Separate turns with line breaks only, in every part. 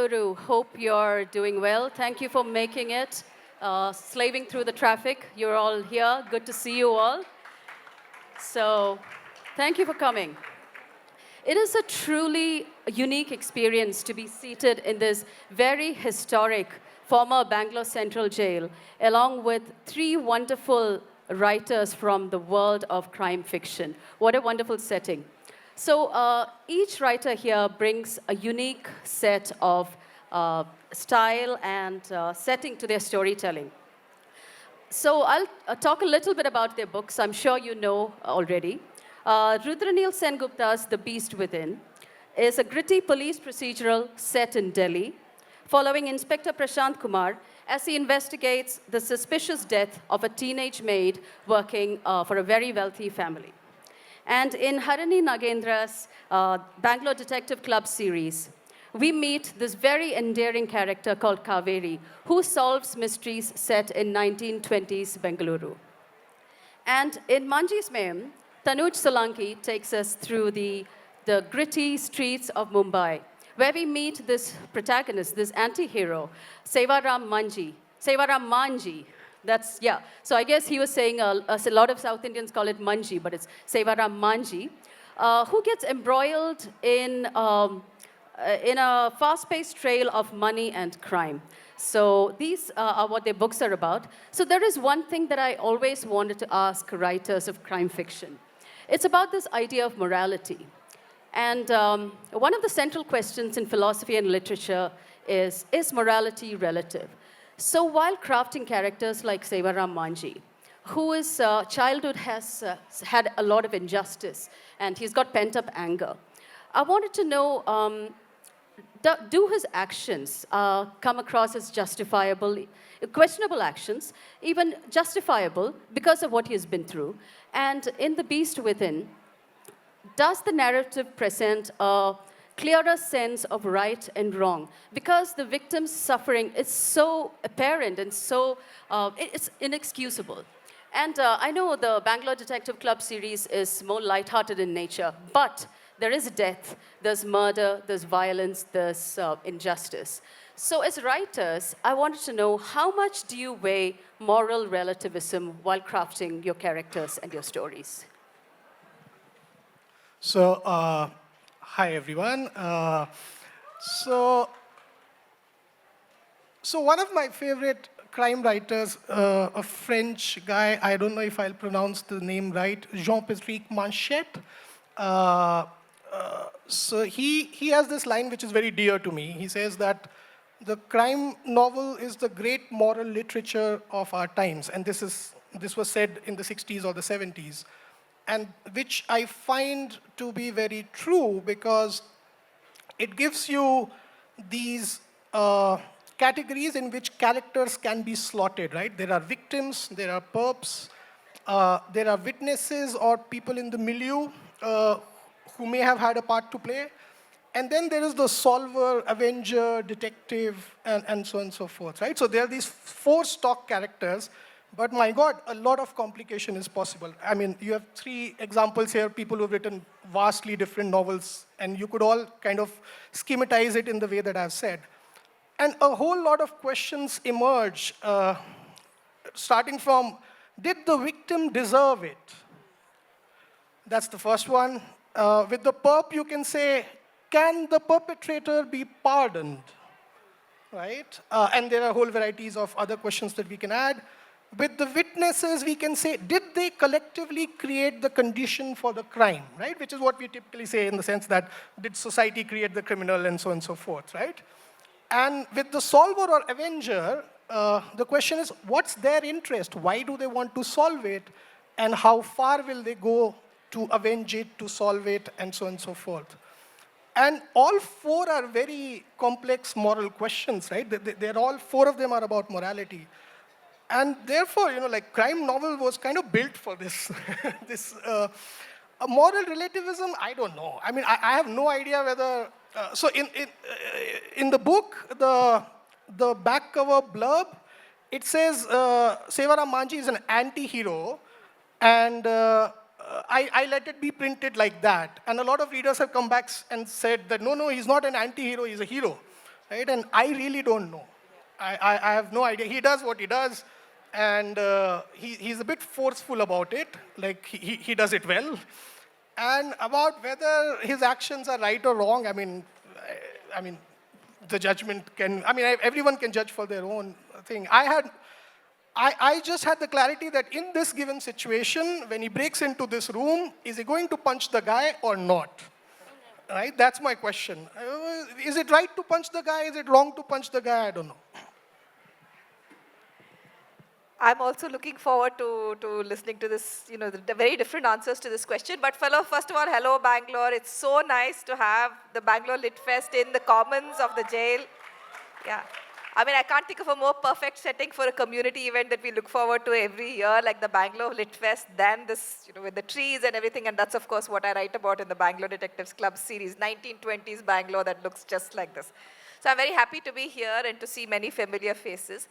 Guru, hope you're doing well. Thank you for making it, slaving through the traffic. You're all here. Good to see you all. So, thank you for coming. It is a truly unique experience to be seated in this very historic former Bangalore Central Jail, along with three wonderful writers from the world of crime fiction. What a wonderful setting. So each writer here brings a unique set of style and setting to their storytelling. So I'll talk a little bit about their books. I'm sure you know already. Rudraneil Sengupta's The Beast Within is a gritty police procedural set in Delhi, following Inspector Prashant Kumar as he investigates the suspicious death of a teenage maid working for a very wealthy family. And in Harini Nagendra's Bangalore Detective Club series, we meet this very endearing character called Kaveri, who solves mysteries set in 1920s Bengaluru. And in Manji's Mayam, Tanuj Solanki takes us through the gritty streets of Mumbai, where we meet this protagonist, this anti-hero, Sevaram Manji. That's, yeah. So I guess he was saying, a lot of South Indians call it Manji, but it's Sevaram Manji, who gets embroiled in a fast-paced trail of money and crime. So these are what their books are about. So there is one thing that I always wanted to ask writers of crime fiction. It's about this idea of morality. And one of the central questions in philosophy and literature is morality relative? So while crafting characters like Sevaram Manji, whose childhood has had a lot of injustice, and he's got pent-up anger, I wanted to know, do his actions come across as justifiable, questionable actions, even justifiable because of what he has been through? And in The Beast Within, does the narrative present a clearer sense of right and wrong? Because the victim's suffering is so apparent and so, it's inexcusable. And I know the Bangalore Detective Club series is more lighthearted in nature, but there is death, there's murder, there's violence, there's injustice. So as writers, I wanted to know, how much do you weigh moral relativism while crafting your characters and your stories?
So, hi everyone. So one of my favorite crime writers, a French guy, I don't know if I'll pronounce the name right, Jean-Patrick Manchette. So he has this line which is very dear to me. He says that the crime novel is the great moral literature of our times, and this was said in the 60s or the 70s. And which I find to be very true, because it gives you these categories in which characters can be slotted, right? There are victims, there are perps, there are witnesses or people in the milieu who may have had a part to play. And then there is the solver, avenger, detective, and so on and so forth, right? So there are these four stock characters. But my God, a lot of complication is possible. I mean, you have three examples here, people who have written vastly different novels, and you could all kind of schematize it in the way that I've said. And a whole lot of questions emerge, starting from, did the victim deserve it? That's the first one. With the perp, you can say, can the perpetrator be pardoned? Right? And there are whole varieties of other questions that we can add. With the witnesses, we can say, did they collectively create the condition for the crime, right? Which is what we typically say in the sense that, did society create the criminal, and so on and so forth, right? And with the solver or avenger, the question is, what's their interest? Why do they want to solve it? And how far will they go to avenge it, to solve it, and so on and so forth? And all four are very complex moral questions, right? They're all four of them are about morality. And therefore, like, crime novel was kind of built for this. Moral relativism, I don't know. I mean, I have no idea whether. So in the book, the back cover blurb, it says Sevaram Manji is an anti-hero, and I let it be printed like that. And a lot of readers have come back and said that, no, he's not an anti-hero, he's a hero. right? And I really don't know. I have no idea. He does what he does, and he's a bit forceful about it. Like he does it well. And about whether his actions are right or wrong, I mean, the judgment can. I mean, everyone can judge for their own thing. I just had the clarity that in this given situation, when he breaks into this room, is he going to punch the guy or not? Right? That's my question. Is it right to punch the guy? Is it wrong to punch the guy? I don't know.
I'm also looking forward to listening to this, the very different answers to this question. But first of all, hello Bangalore. It's so nice to have the Bangalore Lit Fest in the commons of the jail. Yeah. I mean, I can't think of a more perfect setting for a community event that we look forward to every year, like the Bangalore Lit Fest, than this, with the trees and everything. And that's, of course, what I write about in the Bangalore Detectives Club series, 1920s Bangalore that looks just like this. So I'm very happy to be here and to see many familiar faces.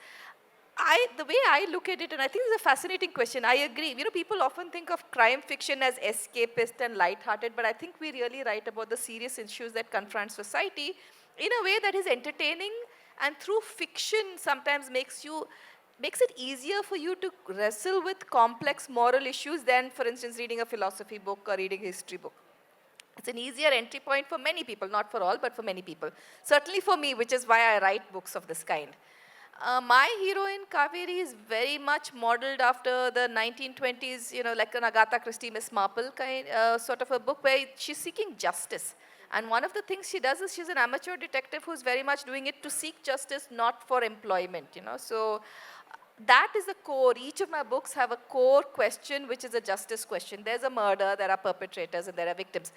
The way I look at it, and I think it's a fascinating question, I agree. People often think of crime fiction as escapist and light-hearted, but I think we really write about the serious issues that confront society in a way that is entertaining, and through fiction sometimes makes it easier for you to wrestle with complex moral issues than, for instance, reading a philosophy book or reading a history book. It's an easier entry point for many people, not for all, but for many people. Certainly for me, which is why I write books of this kind. My heroine, Kaveri, is very much modeled after the 1920s, like an Agatha Christie, Miss Marple sort of a book where she's seeking justice. And one of the things she does is she's an amateur detective who's very much doing it to seek justice, not for employment, So that is the core. Each of my books have a core question, which is a justice question. There's a murder, there are perpetrators, and there are victims.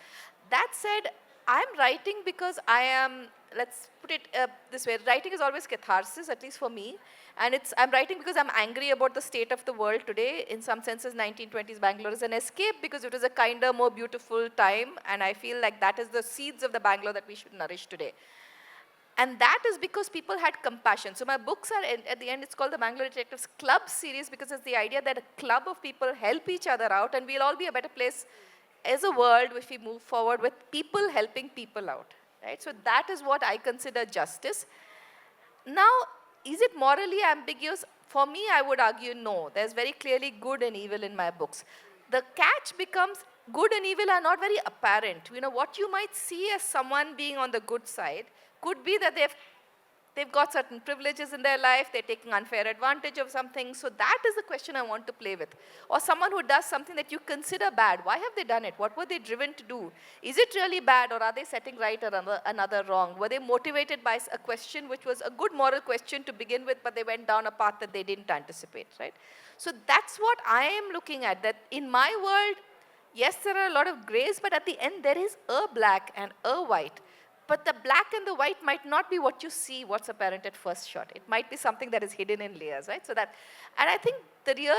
That said, I'm writing because I am, let's put it this way, writing is always catharsis, at least for me. And I'm writing because I'm angry about the state of the world today. In some senses, 1920s Bangalore is an escape because it was a kinder, more beautiful time. And I feel like that is the seeds of the Bangalore that we should nourish today. And that is because people had compassion. So my books are, at the end, it's called the Bangalore Detectives Club series because it's the idea that a club of people help each other out and we'll all be a better place as a world if we move forward with people helping people out, right? So that is what I consider justice. Now, is it morally ambiguous? For me, I would argue no. There's very clearly good and evil in my books. The catch becomes good and evil are not very apparent. What you might see as someone being on the good side could be that they've got certain privileges in their life, they're taking unfair advantage of something. So that is the question I want to play with. Or someone who does something that you consider bad. Why have they done it? What were they driven to do? Is it really bad or are they setting right another wrong? Were they motivated by a question which was a good moral question to begin with, but they went down a path that they didn't anticipate, right? So that's what I am looking at, that in my world, yes, there are a lot of grays, but at the end there is a black and a white. But the black and the white might not be what you see, what's apparent at first shot. It might be something that is hidden in layers, right? And I think the real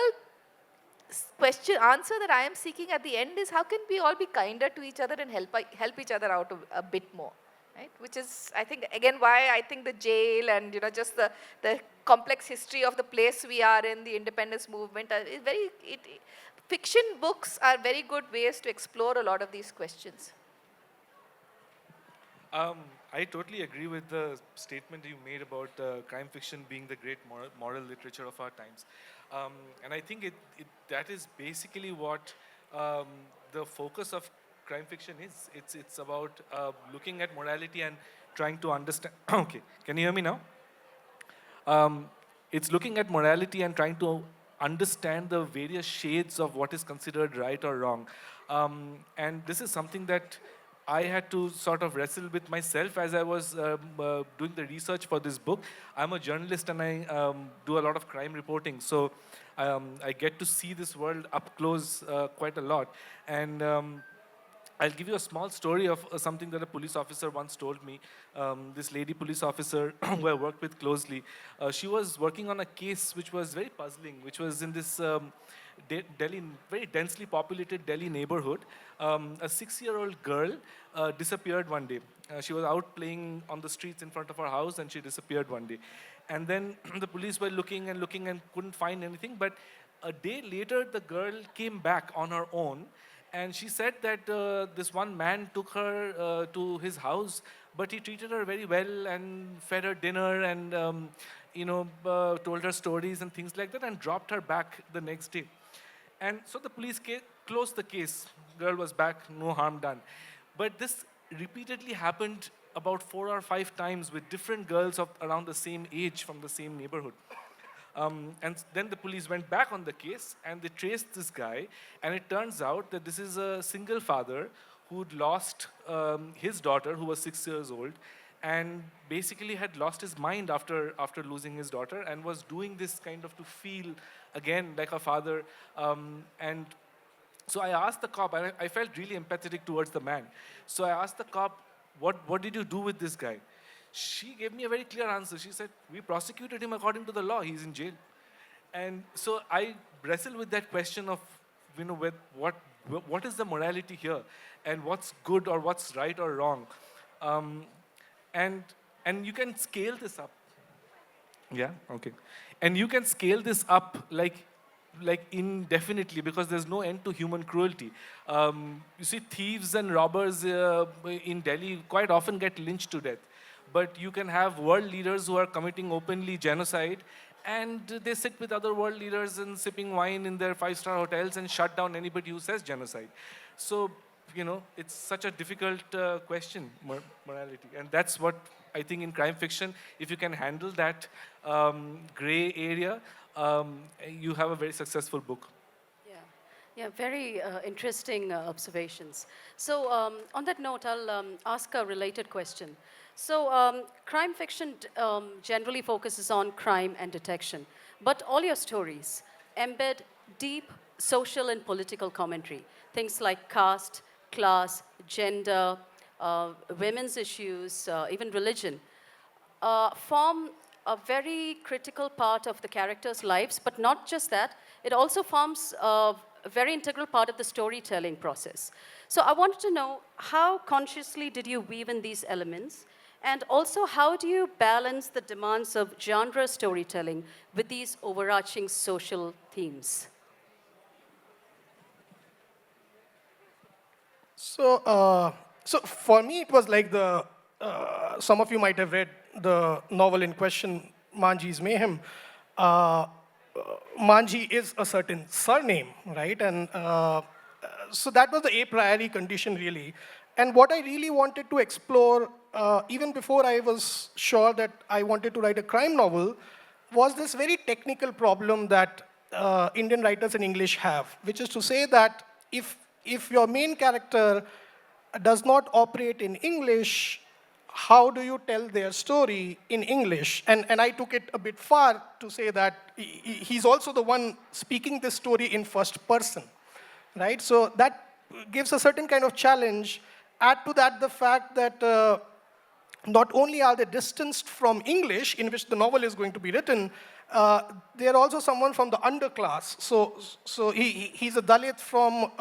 answer that I am seeking at the end is how can we all be kinder to each other and help each other out a bit more, right? Which is, I think, again, why I think the jail and, just the complex history of the place we are in, the independence movement, fiction books are very good ways to explore a lot of these questions.
I totally agree with the statement you made about crime fiction being the great moral literature of our times. And I think that is basically what the focus of crime fiction is. It's about looking at morality and trying to understand. Okay, can you hear me now? It's looking at morality and trying to understand the various shades of what is considered right or wrong. And this is something that I had to sort of wrestle with myself as I was doing the research for this book. I'm a journalist and I do a lot of crime reporting. So I get to see this world up close quite a lot. And I'll give you a small story of something that a police officer once told me. This lady police officer who I worked with closely, she was working on a case which was very puzzling, which was in this Delhi, very densely populated Delhi neighborhood. A 6-year-old girl disappeared one day. She was out playing on the streets in front of her house and she disappeared one day. And then the police were looking and couldn't find anything. But a day later, the girl came back on her own And she said that this one man took her to his house, but he treated her very well and fed her dinner and told her stories and things like that and dropped her back the next day. And so the police closed the case. Girl was back, no harm done. But this repeatedly happened about 4 or 5 times with different girls of around the same age from the same neighborhood. And then the police went back on the case and they traced this guy. And it turns out that this is a single father who'd lost his daughter, who was 6 years old, and basically had lost his mind after losing his daughter and was doing this kind of to feel again like a father. And so I asked the cop, and I felt really empathetic towards the man. So I asked the cop, what did you do with this guy? She gave me a very clear answer. She said, we prosecuted him according to the law. He's in jail. And so I wrestle with that question of, what is the morality here? And what's good or what's right or wrong? And you can scale this up. Yeah, okay. And you can scale this up like indefinitely because there's no end to human cruelty. You see, thieves and robbers in Delhi quite often get lynched to death. But you can have world leaders who are committing openly genocide, and they sit with other world leaders and sipping wine in their 5-star hotels and shut down anybody who says genocide. So, it's such a difficult question, morality. And that's what I think in crime fiction, if you can handle that gray area, you have a very successful book.
Yeah, very interesting observations. So on that note, I'll ask a related question. So crime fiction generally focuses on crime and detection, but all your stories embed deep social and political commentary, things like caste, class, gender, women's issues, even religion, form a very critical part of the characters' lives, but not just that, it also forms a very integral part of the storytelling process. So I wanted to know, how consciously did you weave in these elements? And also, how do you balance the demands of genre storytelling with these overarching social themes?
So for me, it was like some of you might have read the novel in question, Manji's Mayhem. Manji is a certain surname, right? And so that was the a priori condition, really. And what I really wanted to explore, even before I was sure that I wanted to write a crime novel, was this very technical problem that Indian writers in English have, which is to say that if your main character does not operate in English, how do you tell their story in English? And I took it a bit far to say that he's also the one speaking this story in first person, right? So that gives a certain kind of challenge. Add to that the fact that not only are they distanced from English, in which the novel is going to be written, they're also someone from the underclass. So he's a Dalit from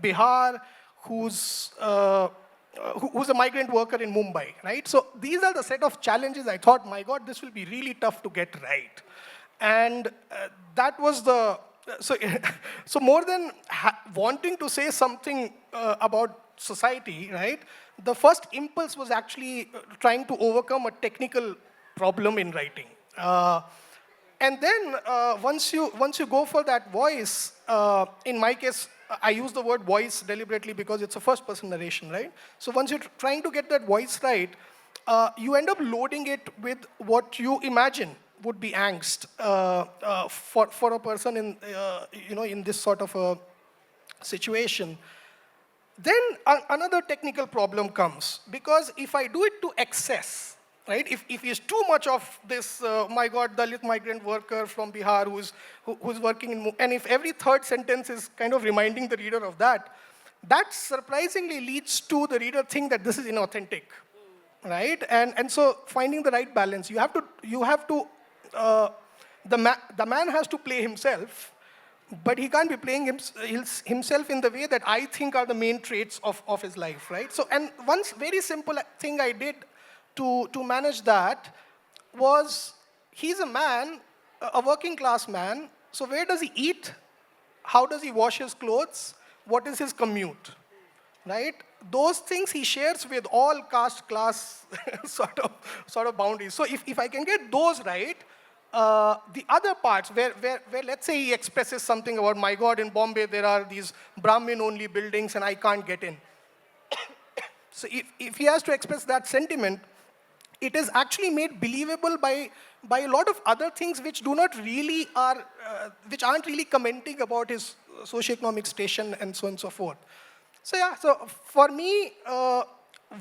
Bihar who's a migrant worker in Mumbai, right? So these are the set of challenges I thought, my God, this will be really tough to get right. And that was so more than wanting to say something about society, right? The first impulse was actually trying to overcome a technical problem in writing. And then once you go for that voice, in my case, I use the word voice deliberately because it's a first-person narration, right? So once you're trying to get that voice right, you end up loading it with what you imagine would be angst for a person in this sort of a situation. Then another technical problem comes, because if I do it to excess, right? If it's too much of this, my God, Dalit migrant worker from Bihar who's working in, and if every third sentence is kind of reminding the reader of that, that surprisingly leads to the reader think that this is inauthentic, right? And so finding the right balance, you have to, the man has to play himself, but he can't be playing himself in the way that I think are the main traits of his life, right? So, and one very simple thing I did to manage that was, he's a man, a working class man, so where does he eat? How does he wash his clothes? what is his commute, right? Those things he shares with all caste, class sort of boundaries. So if I can get those right, the other parts where let's say he expresses something about, my God, in Bombay there are these Brahmin-only buildings and I can't get in. So if he has to express that sentiment, it is actually made believable by a lot of other things which do not really which aren't really commenting about his socioeconomic station and so on and so forth. So yeah, so for me,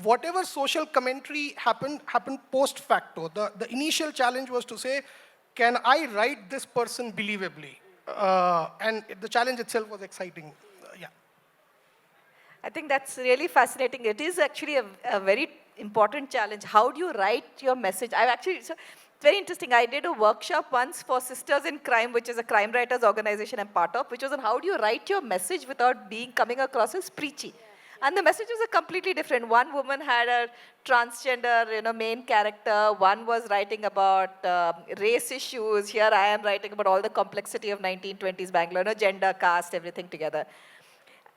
whatever social commentary happened post facto. The initial challenge was to say, can I write this person believably? And the challenge itself was exciting. Yeah.
I think that's really fascinating. It is actually a very important challenge. How do you write your message? So it's very interesting. I did a workshop once for Sisters in Crime, which is a crime writers organization I'm part of, which was on how do you write your message without coming across as preachy. And the messages are completely different. One woman had a transgender, main character. One was writing about race issues. Here I am writing about all the complexity of 1920s Bangalore, gender, caste, everything together.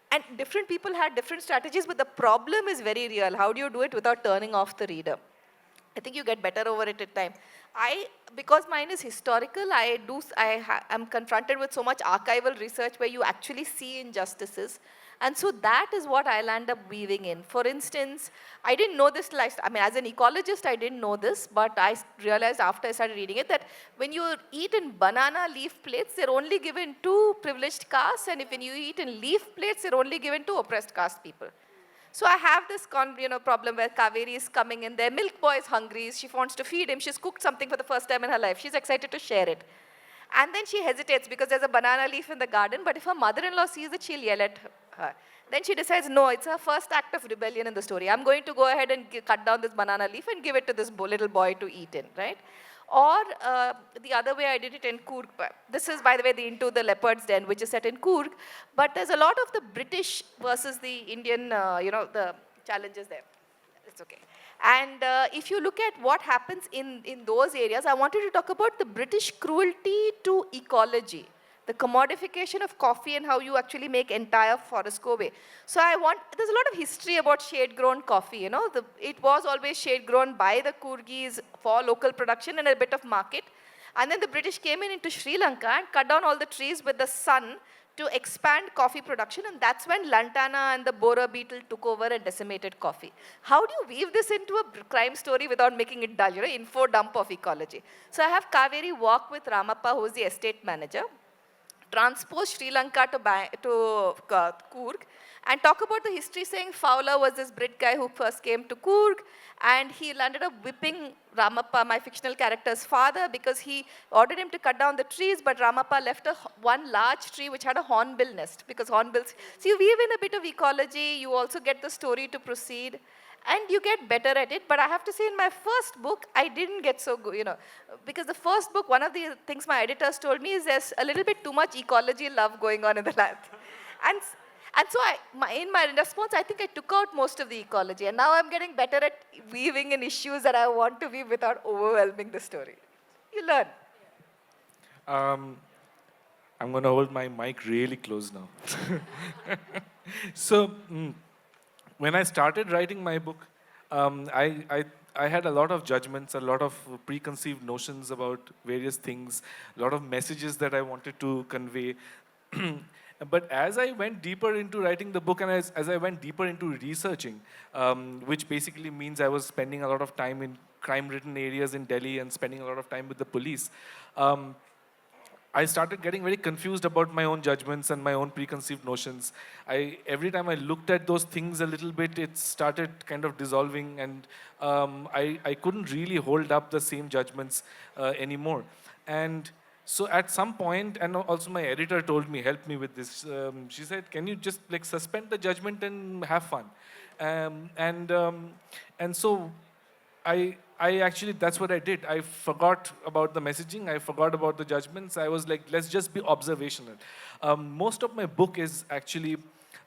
And different people had different strategies, but the problem is very real. How do you do it without turning off the reader? I think you get better over it at time. Because mine is historical, I'm confronted with so much archival research where you actually see injustices. And so that is what I'll end up weaving in. For instance, I didn't know this, as an ecologist, I didn't know this, but I realized after I started reading it that when you eat in banana leaf plates, they're only given to privileged castes, and when you eat in leaf plates, they're only given to oppressed caste people. So I have this problem where Kaveri is coming in there, milk boy is hungry, she wants to feed him, she's cooked something for the first time in her life, she's excited to share it. And then she hesitates because there's a banana leaf in the garden, but if her mother-in-law sees it, she'll yell at her. Then she decides, no, it's her first act of rebellion in the story. I'm going to go ahead and cut down this banana leaf and give it to this little boy to eat in, right? Or the other way I did it in Coorg. This is, by the way, the Into the Leopard's Den, which is set in Coorg. But there's a lot of the British versus the Indian, the challenges there. It's okay. And if you look at what happens in those areas, I wanted to talk about the British cruelty to ecology, the commodification of coffee and how you actually make entire forests go away. So there's a lot of history about shade-grown coffee, it was always shade-grown by the Coorgis for local production and a bit of market. And then the British came into Sri Lanka and cut down all the trees with the sun to expand coffee production, and that's when lantana and the borer beetle took over and decimated coffee. How do you weave this into a crime story without making it dull, info dump of ecology? So I have Kaveri walk with Ramappa, who is the estate manager, transpose Sri Lanka to Coorg, and talk about the history, saying Fowler was this Brit guy who first came to Coorg, and he ended up whipping Ramappa, my fictional character's father, because he ordered him to cut down the trees, but Ramappa left one large tree which had a hornbill nest, because hornbills... So you weave in a bit of ecology, you also get the story to proceed, and you get better at it. But I have to say, in my first book, I didn't get so good, because the first book, one of the things my editors told me is there's a little bit too much ecology love going on in the land. And so in my response, I think I took out most of the ecology. And now I'm getting better at weaving in issues that I want to weave without overwhelming the story. You learn.
I'm going to hold my mic really close now. So, when I started writing my book, I had a lot of judgments, a lot of preconceived notions about various things, a lot of messages that I wanted to convey. But as I went deeper into writing the book and as I went deeper into researching, which basically means I was spending a lot of time in crime-ridden areas in Delhi and spending a lot of time with the police, I started getting very confused about my own judgments and my own preconceived notions. Every time I looked at those things a little bit, it started kind of dissolving, and I couldn't really hold up the same judgments anymore. And so at some point, and also my editor told me, help me with this. She said, can you just suspend the judgment and have fun? And so I actually, that's what I did. I forgot about the messaging. I forgot about the judgments. I was like, let's just be observational. Most of my book is actually,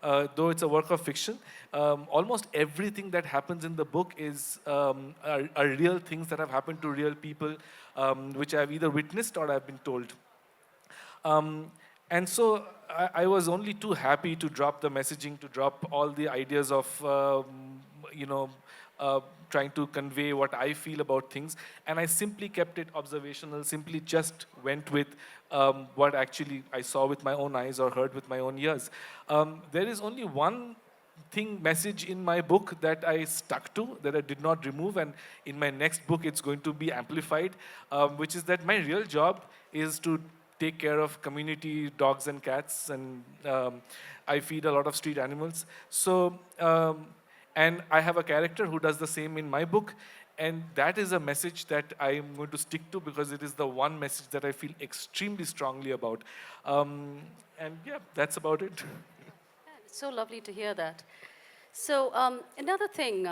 though it's a work of fiction, almost everything that happens in the book is are real things that have happened to real people, which I've either witnessed or I've been told. And so I was only too happy to drop the messaging, to drop all the ideas of, you know, uh, trying to convey what I feel about things. And I simply kept it observational, simply just went with what actually I saw with my own eyes or heard with my own ears. There is only one message in my book that I stuck to, that I did not remove, and in my next book it's going to be amplified, which is that my real job is to take care of community dogs and cats, and I feed a lot of street animals. So, and I have a character who does the same in my book, and that is a message that I am going to stick to because it is the one message that I feel extremely strongly about. And yeah, that's about it.
It's so lovely to hear that. So, another thing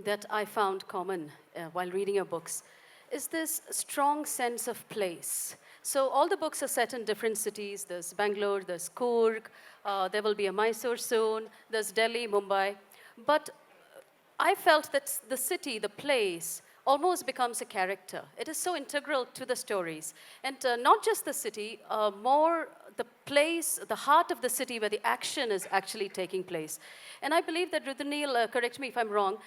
that I found common while reading your books is this strong sense of place. So, all the books are set in different cities. There's Bangalore, there's Coorg, there will be a Mysore soon, there's Delhi, Mumbai. But I felt that the city, the place, almost becomes a character. It is so integral to the stories. And not just the city, more the place, the heart of the city where the action is actually taking place. And I believe that, Rudraneil, correct me if I'm wrong,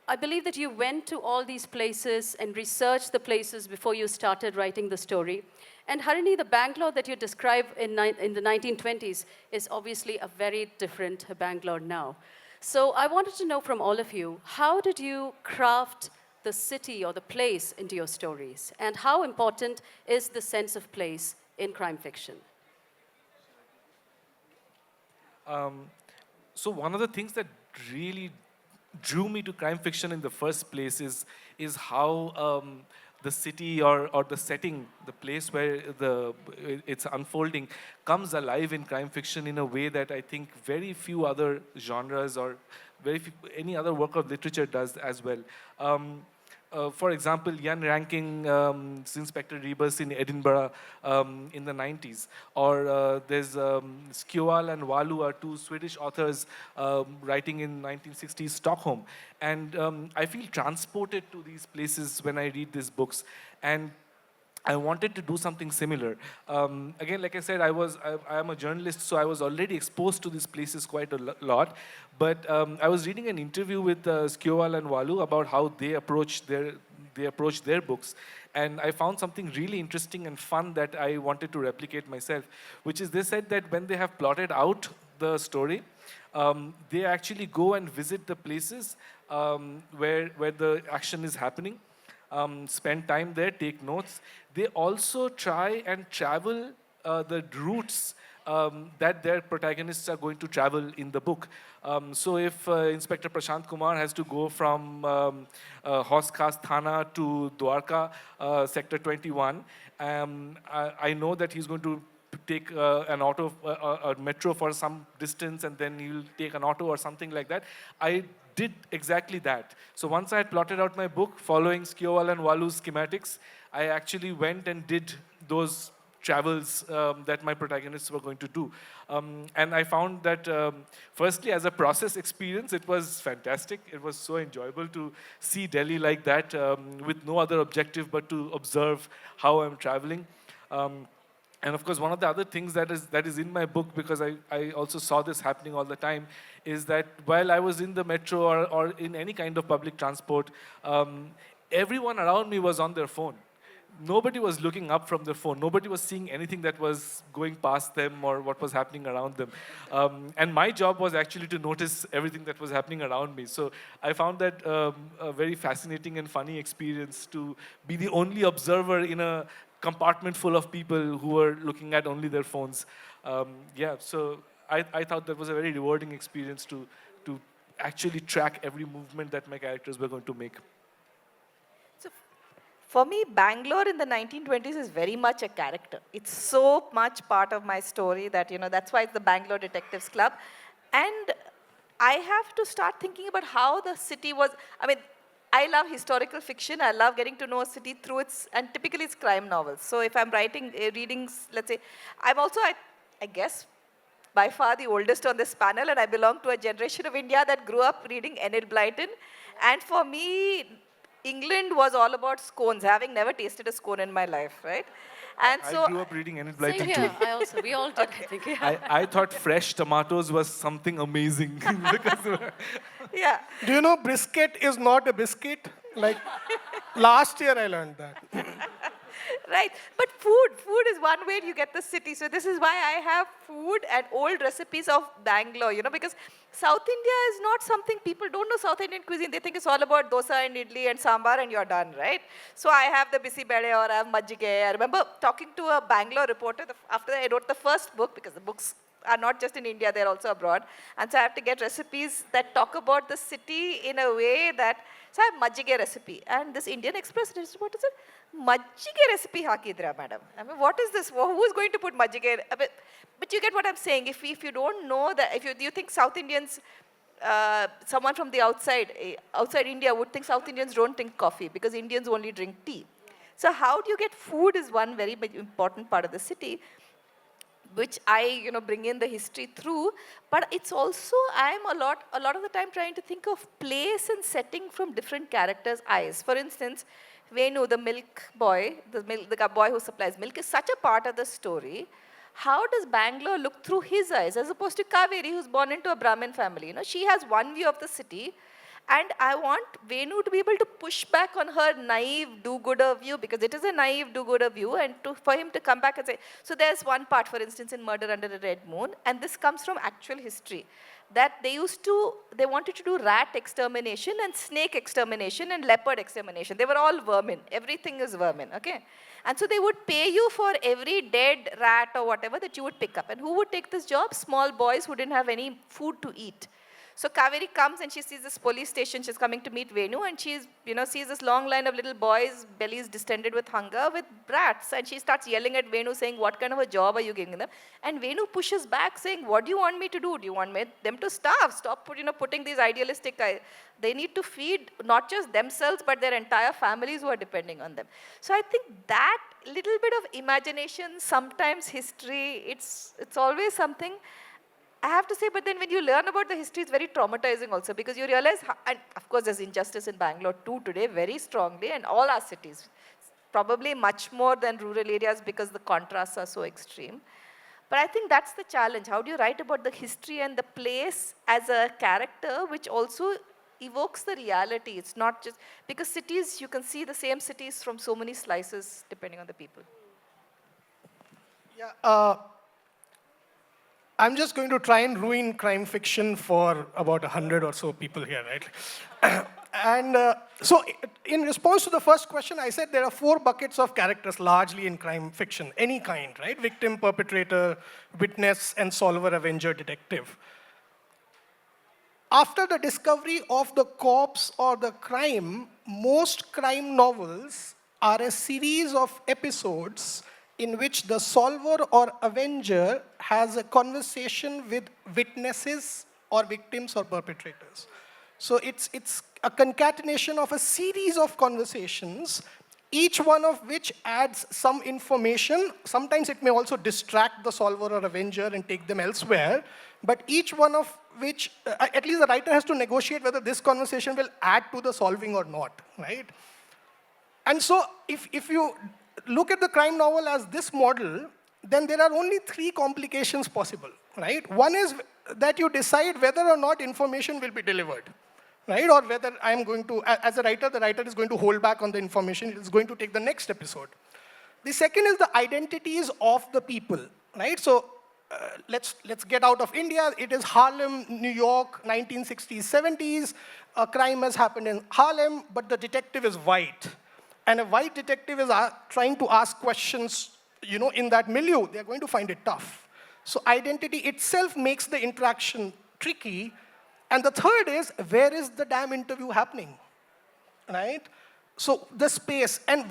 I believe that you went to all these places and researched the places before you started writing the story. And Harini, the Bangalore that you describe in the 1920s is obviously a very different Bangalore now. So I wanted to know from all of you, how did you craft the city or the place into your stories? And how important is the sense of place in crime fiction?
So one of the things that really drew me to crime fiction in the first place is how the city or the setting, the place where it's unfolding, comes alive in crime fiction in a way that I think very few other genres or any other work of literature does as well. For example, Ian Rankin, Inspector Rebus in Edinburgh in the 90s. Or there's Skjoal and Walu are two Swedish authors writing in 1960s Stockholm. And I feel transported to these places when I read these books. And I wanted to do something similar. Again, like I said, I am a journalist, so I was already exposed to these places quite a lot. But I was reading an interview with Skjoal and Walu about how they approach their books, and I found something really interesting and fun that I wanted to replicate myself. Which is, they said that when they have plotted out the story, they actually go and visit the places where the action is happening. Spend time there, take notes. They also try and travel the routes that their protagonists are going to travel in the book. So if Inspector Prashant Kumar has to go from Hoskas Thana to Dwarka, Sector 21, I know that he's going to take an auto, a metro for some distance, and then he'll take an auto or something like that. I did exactly that. So once I had plotted out my book following Skjoal and Walu's schematics, I actually went and did those travels that my protagonists were going to do. And I found that, firstly, as a process experience, it was fantastic. It was so enjoyable to see Delhi like that with no other objective but to observe how I'm traveling. And of course, one of the other things that is in my book, because I also saw this happening all the time, is that while I was in the metro or in any kind of public transport, everyone around me was on their phone. Nobody was looking up from their phone. Nobody was seeing anything that was going past them or what was happening around them. And my job was actually to notice everything that was happening around me. So I found that a very fascinating and funny experience to be the only observer in a compartment full of people who were looking at only their phones. Yeah, so I thought that was a very rewarding experience to actually track every movement that my characters were going to make.
So for me, Bangalore in the 1920s is very much a character. It's so much part of my story that, that's why it's the Bangalore Detectives Club. And I have to start thinking about how the city was. I mean, I love historical fiction. I love getting to know a city through and typically it's crime novels. So if I'm writing readings, let's say, I'm also, I guess, by far the oldest on this panel, and I belong to a generation of India that grew up reading Enid Blyton. And for me, England was all about scones, having never tasted a scone in my life, right? And
I
so,
grew up reading Enid
Same
Blyton
here.
too.
I also. We all did, I think. Yeah.
I thought fresh tomatoes was something amazing. Because
yeah.
Do you know brisket is not a biscuit? Like, last year I learned that.
Right. But food is one way you get the city. So this is why I have food and old recipes of Bangalore, because South India is not something people don't know South Indian cuisine. They think it's all about dosa and idli and sambar and you're done, right? So I have the bisi bede or I have majjige. I remember talking to a Bangalore reporter after I wrote the first book, because the books are not just in India, they're also abroad. And so I have to get recipes that talk about the city in a way that, so I have majjige recipe. And this Indian Express what is it? Majjige recipe hakidra, madam. I mean, what is this? Who is going to put majjige? But you get what I'm saying. If you don't know that, if you think South Indians, someone from the outside India would think South Indians don't drink coffee because Indians only drink tea. So how do you get food is one very important part of the city, which I bring in the history through, but it's also I'm a lot of the time trying to think of place and setting from different characters' eyes. For instance, Venu, the milk boy, the boy who supplies milk, is such a part of the story. How does Bangalore look through his eyes as opposed to Kaveri, who's born into a Brahmin family? She has one view of the city. And I want Venu to be able to push back on her naive do-gooder view, because it is a naive do-gooder view, and for him to come back and say, so there's one part, for instance, in Murder Under the Red Moon, and this comes from actual history, that they wanted to do rat extermination and snake extermination and leopard extermination. They were all vermin. Everything is vermin, okay? And so they would pay you for every dead rat or whatever that you would pick up. And who would take this job? Small boys who didn't have any food to eat. So Kaveri comes and she sees this police station. She's coming to meet Venu, and she's, sees this long line of little boys, bellies distended with hunger, with brats. And she starts yelling at Venu, saying, what kind of a job are you giving them? And Venu pushes back, saying, what do you want me to do? Do you want them to starve? Stop putting these idealistic guys. They need to feed not just themselves, but their entire families who are depending on them. So I think that little bit of imagination, sometimes history, it's always something. I have to say, but then when you learn about the history, it's very traumatizing also, because you realize, and of course there's injustice in Bangalore too today, very strongly, and all our cities, probably much more than rural areas because the contrasts are so extreme. But I think that's the challenge. How do you write about the history and the place as a character, which also evokes the reality? It's not just, because cities, you can see the same cities from so many slices depending on the people.
Yeah. I'm just going to try and ruin crime fiction for about 100 or so people here, right? And so in response to the first question, I said there are 4 buckets of characters largely in crime fiction, any kind, right? Victim, perpetrator, witness, and solver, avenger, detective. After the discovery of the corpse or the crime, most crime novels are a series of episodes in which the solver or avenger has a conversation with witnesses or victims or perpetrators. So it's a concatenation of a series of conversations, each one of which adds some information. Sometimes it may also distract the solver or avenger and take them elsewhere, but each one of which, at least the writer has to negotiate whether this conversation will add to the solving or not, right? And so if you look at the crime novel as this model, then there are only 3 complications possible, right? One is that you decide whether or not information will be delivered, right? Or whether I'm going to, as a writer, the writer is going to hold back on the information, it is going to take the next episode. The second is the identities of the people, right? So let's get out of India. It is Harlem, New York, 1960s, 70s. A crime has happened in Harlem, but the detective is white. And a white detective is trying to ask questions, in that milieu. They're going to find it tough. So identity itself makes the interaction tricky. And the third is, where is the damn interview happening, right? So the space. And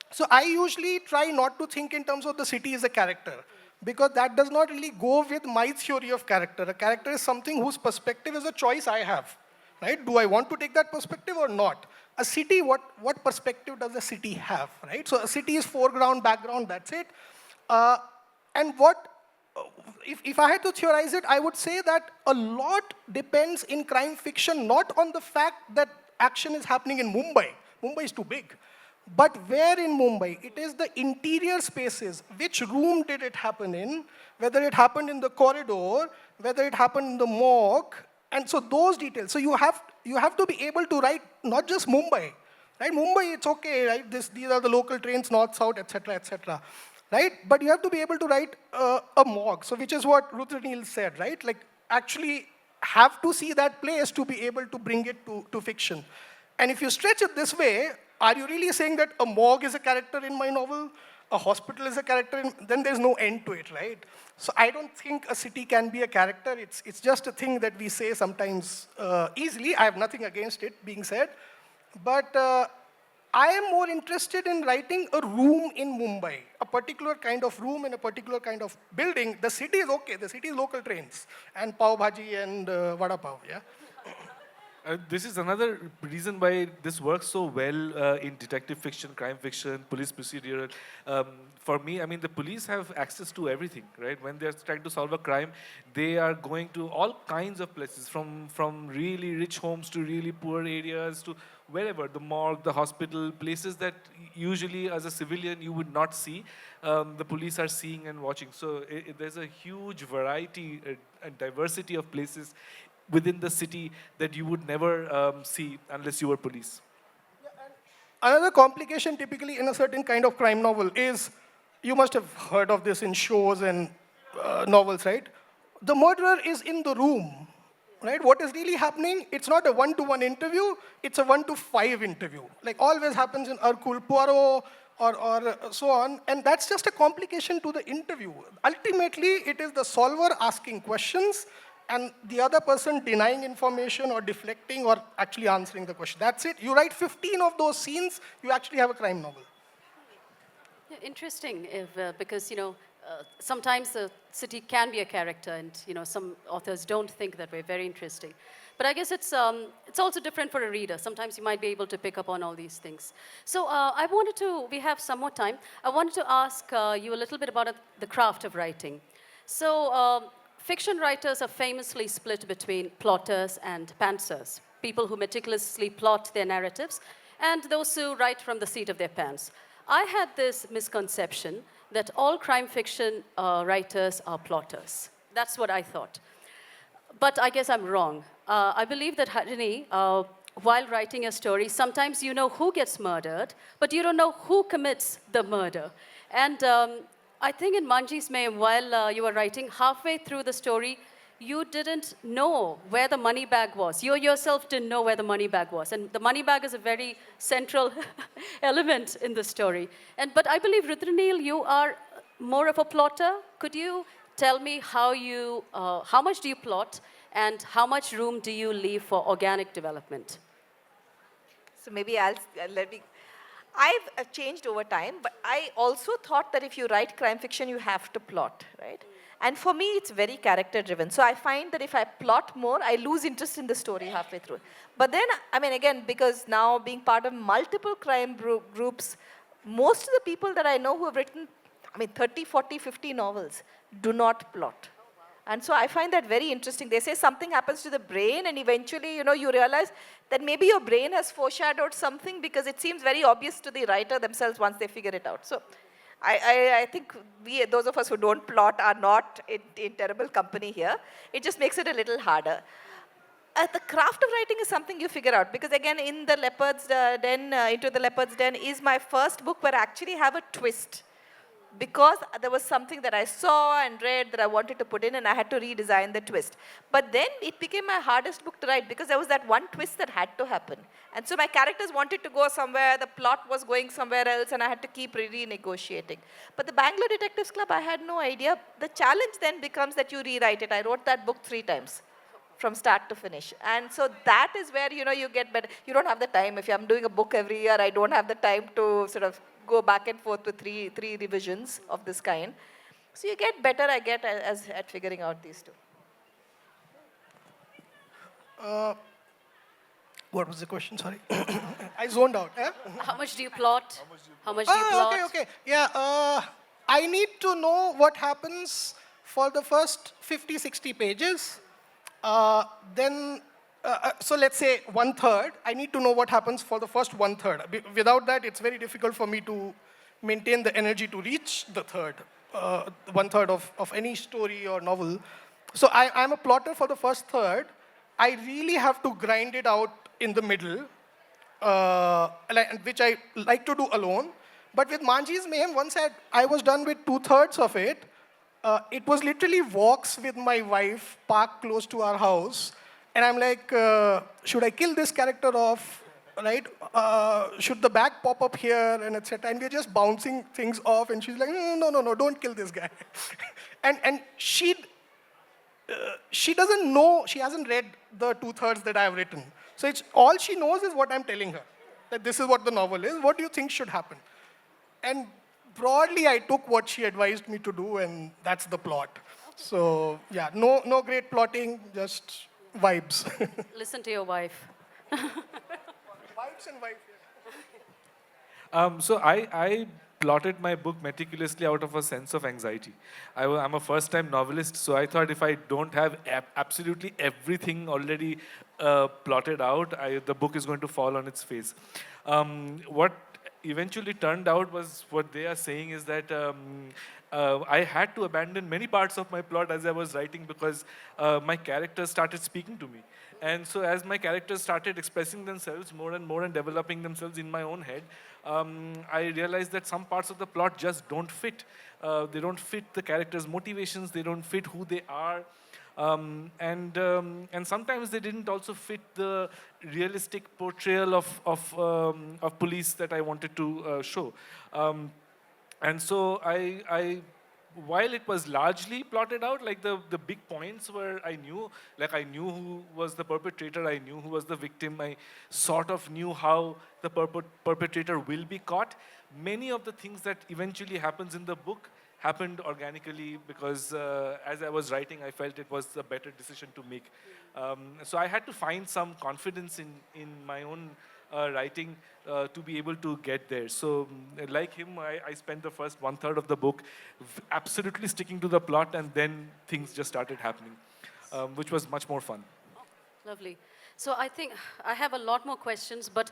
so I usually try not to think in terms of the city as a character, because that does not really go with my theory of character. A character is something whose perspective is a choice I have, right? Do I want to take that perspective or not? A city, what perspective does a city have, right? So a city is foreground, background, that's it. And if I had to theorize it, I would say that a lot depends in crime fiction, not on the fact that action is happening in Mumbai. Mumbai is too big. But where in Mumbai? It is the interior spaces. Which room did it happen in? Whether it happened in the corridor, whether it happened in the morgue, and so those details. So you have to be able to write not just Mumbai, right? Mumbai, it's okay, right? These are the local trains, north, south, etc., right? But you have to be able to write a morgue. So which is what Rudraneil said, right? Like actually have to see that place to be able to bring it to fiction. And if you stretch it this way, are you really saying that a morgue is a character in my novel? A hospital is a character? Then there's no end to it, right? So I don't think a city can be a character. It's just a thing that we say sometimes easily. I have nothing against it being said. But I am more interested in writing a room in Mumbai, a particular kind of room in a particular kind of building. The city is okay. The city is local trains and pav bhaji and vada pav, yeah?
This is another reason why this works so well in detective fiction, crime fiction, police procedural. For me, I mean, the police have access to everything, right? When they're trying to solve a crime, they are going to all kinds of places, from really rich homes to really poor areas to wherever, the morgue, the hospital, places that usually as a civilian you would not see, the police are seeing and watching. So there's a huge variety and diversity of places within the city that you would never see unless you were police.
Another complication typically in a certain kind of crime novel is, you must have heard of this in shows and novels, right? The murderer is in the room, right? What is really happening, it's not a one-to-one interview, it's a 1-to-5 interview. Like always happens in Hercule Poirot or so on, and that's just a complication to the interview. Ultimately, it is the solver asking questions and the other person denying information or deflecting or actually answering the question. That's it. You write 15 of those scenes, you actually have a crime novel.
Yeah, interesting, because sometimes the city can be a character, and some authors don't think that way. Very interesting. But I guess it's also different for a reader. Sometimes you might be able to pick up on all these things. So we have some more time. I wanted to ask you a little bit about the craft of writing. So fiction writers are famously split between plotters and pantsers, people who meticulously plot their narratives, and those who write from the seat of their pants. I had this misconception that all crime fiction writers are plotters. That's what I thought. But I guess I'm wrong. I believe that Harini, while writing a story, sometimes you know who gets murdered, but you don't know who commits the murder. And I think in Manji's Mayhem, while you were writing, halfway through the story, you didn't know where the money bag was. You yourself didn't know where the money bag was. And the money bag is a very central element in the story. But I believe, Rudraneil, you are more of a plotter. Could you tell me how much do you plot and how much room do you leave for organic development?
So maybe I've changed over time, but I also thought that if you write crime fiction, you have to plot, right? And for me, it's very character driven. So I find that if I plot more, I lose interest in the story halfway through. But then, I mean, again, because now being part of multiple crime groups, most of the people that I know who have written, 30, 40, 50 novels do not plot. And so I find that very interesting. They say something happens to the brain, and eventually, you realize that maybe your brain has foreshadowed something because it seems very obvious to the writer themselves once they figure it out. So I think those of us who don't plot are not in terrible company here. It just makes it a little harder. The craft of writing is something you figure out, because again, Into the Leopard's Den is my first book where I actually have a twist, because there was something that I saw and read that I wanted to put in, and I had to redesign the twist. But then it became my hardest book to write because there was that one twist that had to happen. And so my characters wanted to go somewhere, the plot was going somewhere else, and I had to keep renegotiating. But the Bangalore Detectives Club, I had no idea. The challenge then becomes that you rewrite it. I wrote that book 3 times from start to finish. And so that is where, you get better. You don't have the time. If I'm doing a book every year, I don't have the time to sort of go back and forth with three revisions of this kind. So you get better, at figuring out these two.
What was the question? Sorry. I zoned out. Eh?
How much do you plot? How much do you plot?
Okay. Yeah, I need to know what happens for the first 50, 60 pages. Then So let's say 1/3. I need to know what happens for the first 1/3. Without that, it's very difficult for me to maintain the energy to reach the third, 1/3 of any story or novel. So I'm a plotter for the first third. I really have to grind it out in the middle, which I like to do alone. But with Manji's Mayhem, once I was done with 2/3 of it, it was literally walks with my wife parked close to our house. And I'm like, should I kill this character off, right? Should the back pop up here, and etc. And we're just bouncing things off. And she's like, no, don't kill this guy. and she doesn't know, she hasn't read the 2/3 that I have written. So it's all she knows is what I'm telling her, that this is what the novel is. What do you think should happen? And broadly, I took what she advised me to do, and that's the plot. So yeah, no great plotting, just vibes.
Listen to your wife.
Vibes and vibes.
So I plotted my book meticulously out of a sense of anxiety. I'm a first-time novelist, so I thought if I don't have absolutely everything already plotted out, the book is going to fall on its face. What eventually turned out was what they are saying is that I had to abandon many parts of my plot as I was writing because my characters started speaking to me. And so as my characters started expressing themselves more and more and developing themselves in my own head, I realized that some parts of the plot just don't fit. They don't fit the characters' motivations, they don't fit who they are. And sometimes they didn't also fit the realistic portrayal of police that I wanted to show. And so while it was largely plotted out, like the big points were I knew who was the perpetrator, I knew who was the victim, I sort of knew how the perpetrator will be caught. Many of the things that eventually happens in the book happened organically because as I was writing, I felt it was a better decision to make. So I had to find some confidence in my own writing to be able to get there. So like him, I spent the first 1/3 of the book absolutely sticking to the plot, and then things just started happening, which was much more fun.
Lovely. So I think I have a lot more questions, but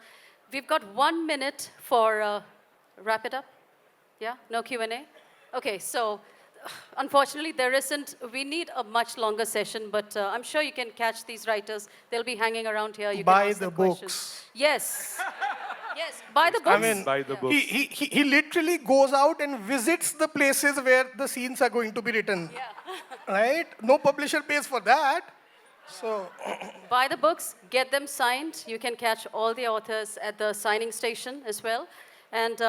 we've got 1 minute for wrap it up. Yeah? No Q&A? Okay, so unfortunately there isn't, we need a much longer session, but I'm sure you can catch these writers. They'll be hanging around here. You
Buy
can ask
the
them questions.
books.
Yes. Yes, buy the books.
I mean,
Buy the books.
he literally goes out and visits the places where the scenes are going to be written.
Yeah.
Right? No publisher pays for that. So
Buy the books, get them signed. You can catch all the authors at the signing station as well. And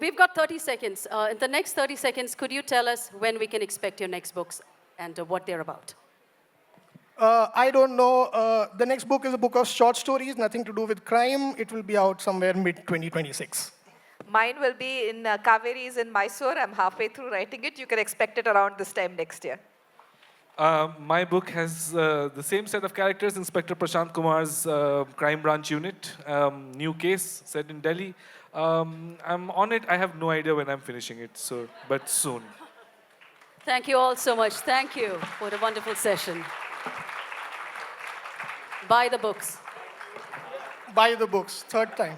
we've got 30 seconds. In the next 30 seconds, could you tell us when we can expect your next books and what they're about?
I don't know. The next book is a book of short stories, nothing to do with crime. It will be out somewhere mid-2026.
Mine will be in Kaveri's in Mysore. I'm halfway through writing it. You can expect it around this time next year.
My book has the same set of characters, Inspector Prashant Kumar's crime branch unit, new case set in Delhi. I'm on it. I have no idea when I'm finishing it, but soon.
Thank you all so much. Thank you for the wonderful session. Buy the books.
Buy the books, third time.